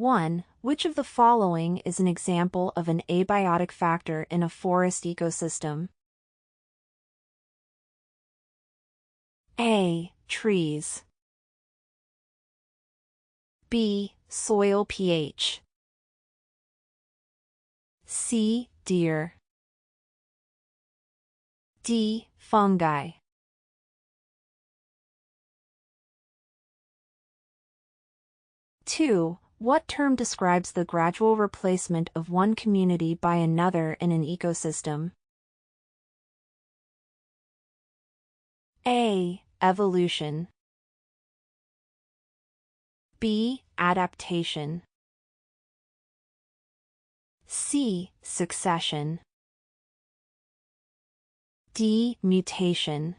1. Which of the following is an example of an abiotic factor in a forest ecosystem? A. Trees. B. Soil pH. C. Deer. D. Fungi. Two. What term describes the gradual replacement of one community by another in an ecosystem? A. Evolution. B. Adaptation. C. Succession. D. Mutation.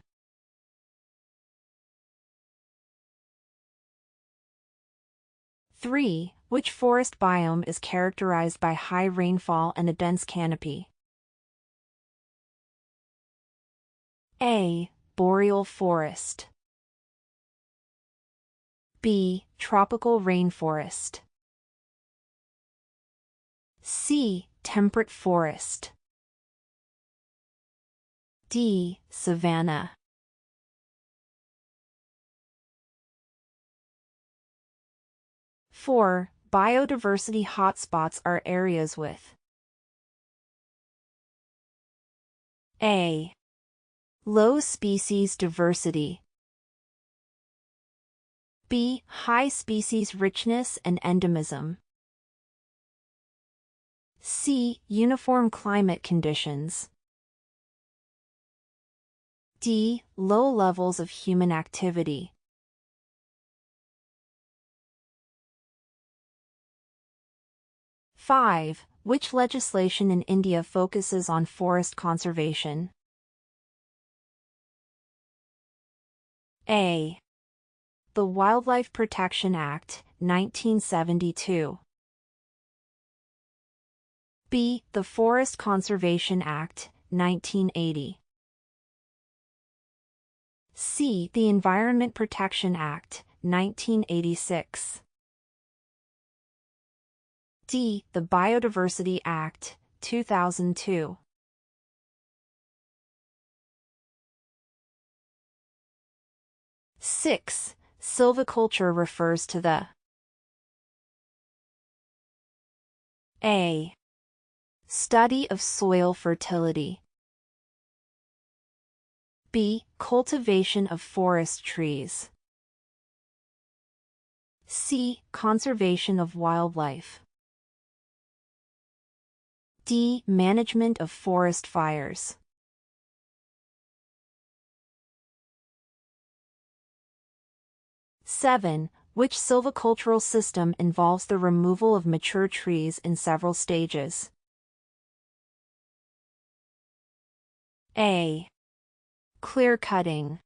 Three. Which forest biome is characterized by high rainfall and a dense canopy? A. Boreal forest. B. Tropical rainforest. C. Temperate forest. D. Savanna. Four. Biodiversity hotspots are areas with A. Low species diversity. B. High species richness and endemism. C. Uniform climate conditions. D. Low levels of human activity. Five. Which legislation in India focuses on forest conservation? A. The Wildlife Protection Act, 1972. B. The Forest Conservation Act, 1980. C. The Environment Protection Act, 1986. D. The Biodiversity Act, 2002. Six. Silviculture refers to the A. Study of soil fertility. B. Cultivation of forest trees. C. Conservation of wildlife. D. Management of forest fires. Seven. Which silvicultural system involves the removal of mature trees in several stages? A. Clear cutting.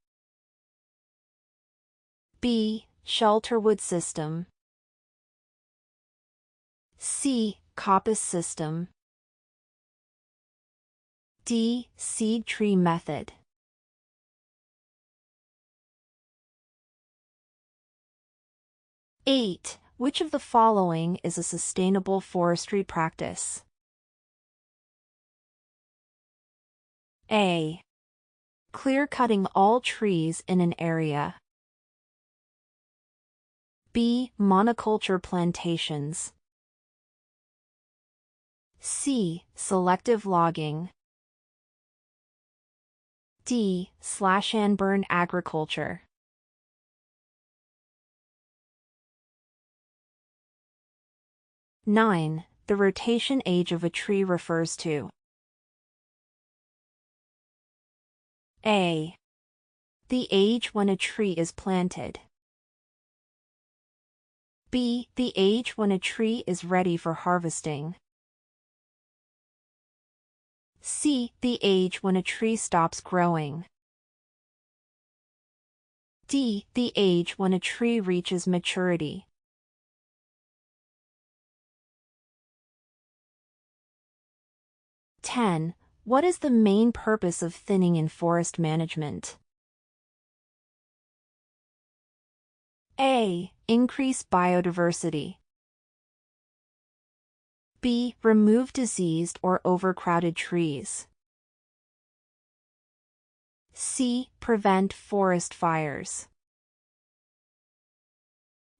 B. Shelterwood system. C. Coppice system. D. Seed tree method. Eight. Which of the following is a sustainable forestry practice? A. Clear cutting all trees in an area. B. Monoculture plantations. C. Selective logging. D. Slash-and-burn agriculture. Nine. The rotation age of a tree refers to A. The age when a tree is planted. B. The age when a tree is ready for harvesting. C. The age when a tree stops growing. D. The age when a tree reaches maturity. 10. What is the main purpose of thinning in forest management? A. Increase biodiversity. B. Remove diseased or overcrowded trees. C. Prevent forest fires.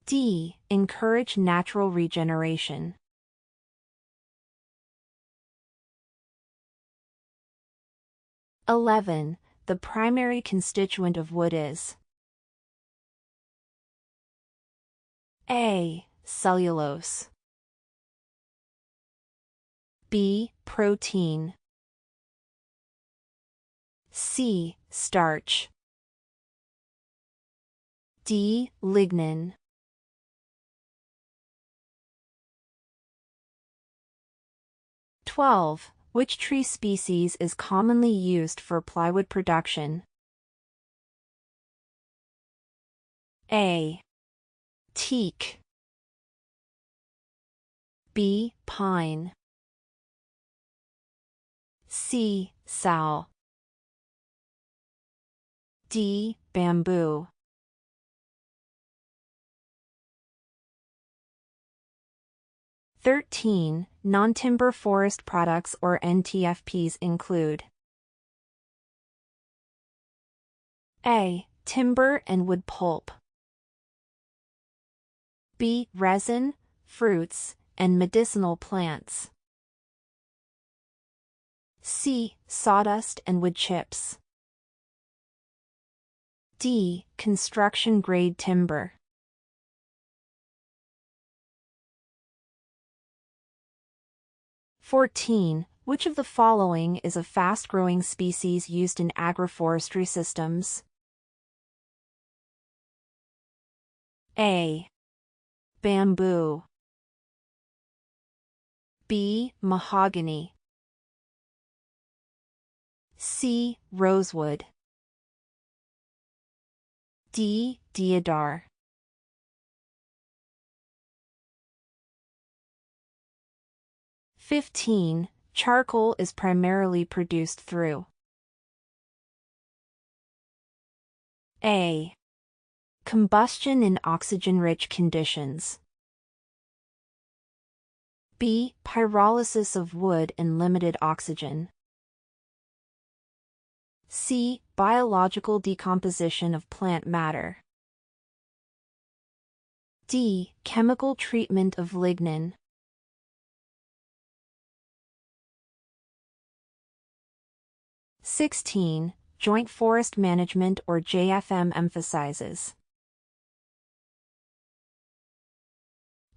D. Encourage natural regeneration. (11) The primary constituent of wood is A. Cellulose. B. Protein. C. Starch. D. Lignin. (12) Which tree species is commonly used for plywood production? A. Teak. B. Pine. C. Sal. D. Bamboo. (13) Non-timber forest products or NTFPs include A. Timber and wood pulp. B. Resin, fruits, and medicinal plants. C. Sawdust and wood chips. D. Construction-grade timber. (14) Which of the following is a fast-growing species used in agroforestry systems? A. Bamboo. B. Mahogany. C. Rosewood. D. Deodar. (15) Charcoal is primarily produced through A. Combustion in oxygen-rich conditions. B. Pyrolysis of wood in limited oxygen. C. Biological decomposition of plant matter. D. Chemical treatment of lignin. (16) Joint forest management or JFM emphasizes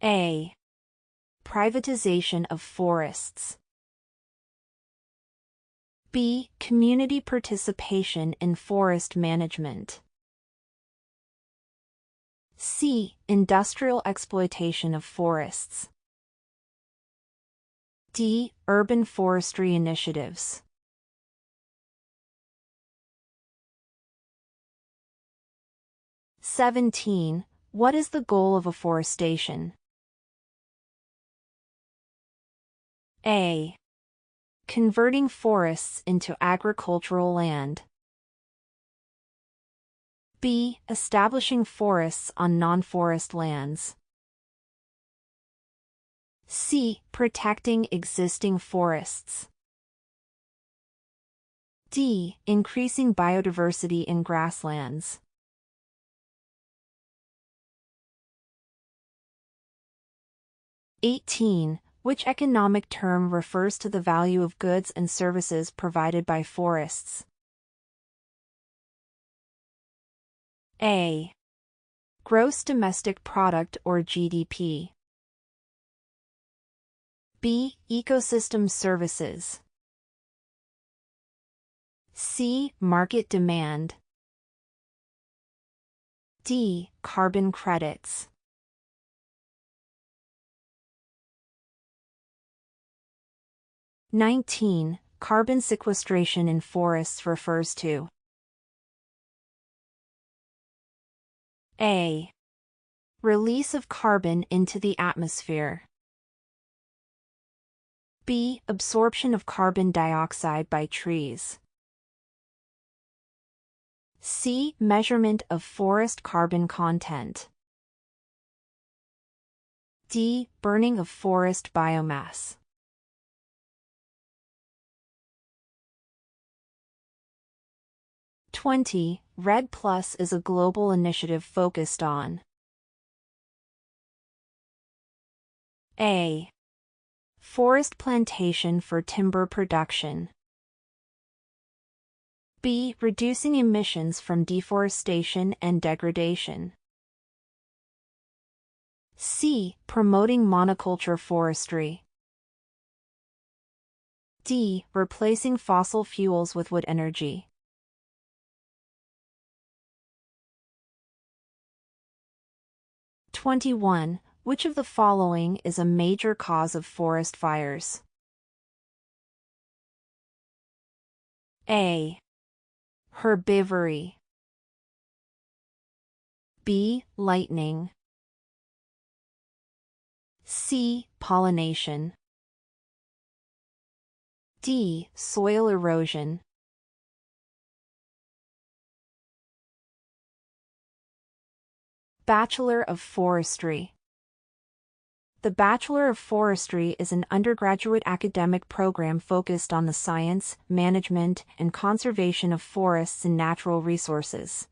A. Privatization of forests. B. Community participation in forest management. C. Industrial exploitation of forests. D. Urban forestry initiatives. (17) What is the goal of afforestation? A. Converting forests into agricultural land. B. Establishing forests on non-forest lands. C. Protecting existing forests. D. Increasing biodiversity in grasslands. (18) Which economic term refers to the value of goods and services provided by forests? A. Gross domestic product or GDP. B. Ecosystem services. C. Market demand. D. Carbon credits. (19) Carbon sequestration in forests refers to A. Release of carbon into the atmosphere. B. Absorption of carbon dioxide by trees. C. Measurement of forest carbon content. D. Burning of forest biomass. RED Plus is a global initiative focused on A. Forest plantation for timber production. B. Reducing emissions from deforestation and degradation. C. Promoting monoculture forestry. D. Replacing fossil fuels with wood energy. Which of the following is a major cause of forest fires? A. Herbivory. B. Lightning. C. Pollination. D. Soil erosion. Bachelor of Forestry. The Bachelor of Forestry is an undergraduate academic program focused on the science, management, and conservation of forests and natural resources.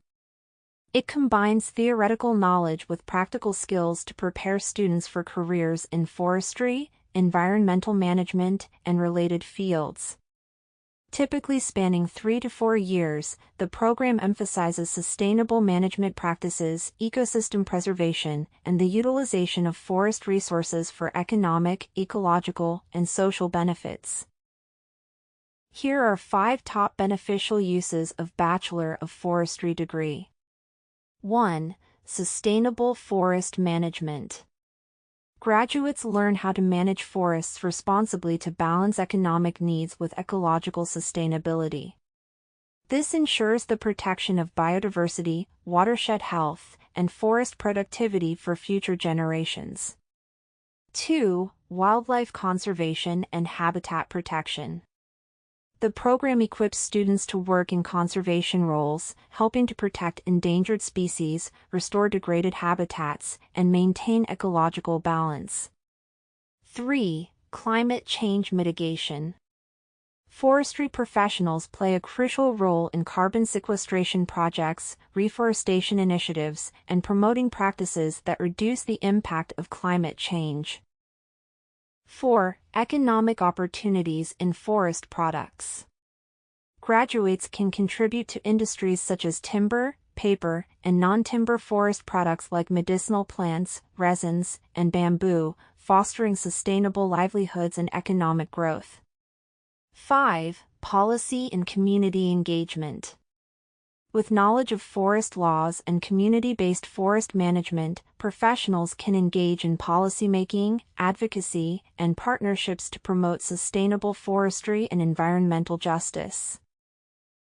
It combines theoretical knowledge with practical skills to prepare students for careers in forestry, environmental management, and related fields. Typically spanning 3 to 4 years, the program emphasizes sustainable management practices, ecosystem preservation, and the utilization of forest resources for economic, ecological, and social benefits. Here are 5 top beneficial uses of Bachelor of Forestry degree. 1. Sustainable forest management. Graduates learn how to manage forests responsibly to balance economic needs with ecological sustainability. This ensures the protection of biodiversity, watershed health, and forest productivity for future generations. 2. Wildlife conservation and habitat protection. The program equips students to work in conservation roles, helping to protect endangered species, restore degraded habitats, and maintain ecological balance. 3. Climate change mitigation. Forestry professionals play a crucial role in carbon sequestration projects, reforestation initiatives, and promoting practices that reduce the impact of climate change. 4. Economic opportunities in forest products. Graduates can contribute to industries such as timber, paper, and non-timber forest products like medicinal plants, resins, and bamboo, fostering sustainable livelihoods and economic growth. 5. Policy and community engagement. With knowledge of forest laws and community-based forest management, professionals can engage in policymaking, advocacy, and partnerships to promote sustainable forestry and environmental justice.